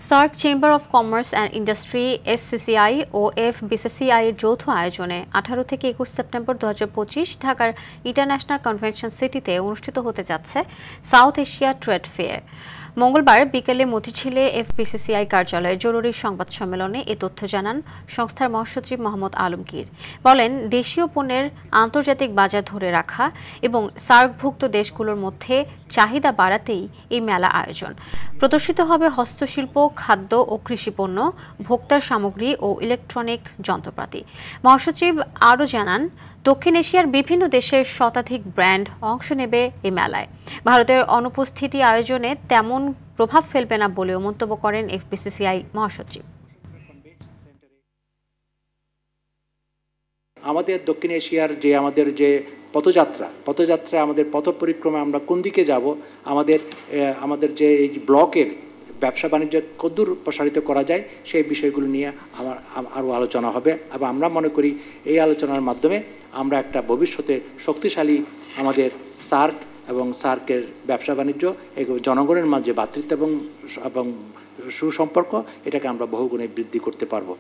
SAARC chamber of commerce and industry SCCI ও FBCCI এর যৌথ আয়োজনে 18 থেকে 21 সেপ্টেম্বর 2025 ঢাকার ইন্টারন্যাশনাল কনভেনশন সিটিতে অনুষ্ঠিত হতে যাচ্ছে সাউথ এশিয়া ট্রেড ফেয়ার। মঙ্গলবার বিকেলে মতিঝিলে এফবিসিসিআই কার্যালয়ে জরুরি সংবাদ সম্মেলনে এ তথ্য জানান সংস্থার মহাসচিব মোহাম্মদ আলমগীর। বলেন, দেশীয় পণ্যের আন্তর্জাতিক বাজার ধরে রাখা এবং সার্কভুক্ত দেশগুলোর মধ্যে চাহিদা বাড়াতেই এই মেলা আয়োজন। প্রদর্শিত হবে হস্তশিল্প, খাদ্য ও কৃষিপণ্য, ভোক্তার সামগ্রী ও ইলেকট্রনিক যন্ত্রপাতি। মহাসচিব আরও জানান, দক্ষিণ এশিয়ার বিভিন্ন দেশের শতাধিক ব্র্যান্ড অংশ নেবে এ মেলায়। ভারতের অনুপস্থিতি আয়োজনে তেমন প্রভাব ফেলবে না বলেও মন্তব্য করেন এফবিসিসিআই মহাসচিব। আমাদের দক্ষিণ এশিয়ার আমাদের যে পথযাত্রা আমাদের পথ পরিক্রমা আমরা কোন দিকে যাব, আমাদের যে এই ব্লকের ব্যবসা বাণিজ্য কতদূর প্রসারিত করা যায় সেই বিষয়গুলো নিয়ে আরও আলোচনা হবে। এবং আমরা মনে করি এই আলোচনার মাধ্যমে আমরা একটা ভবিষ্যতে শক্তিশালী আমাদের সার্ক এবং সার্কের ব্যবসা বাণিজ্য জনগণের মাঝে ভ্রাতৃত্ব এবং সুসম্পর্ক এটাকে আমরা বহুগুণে বৃদ্ধি করতে পারবো।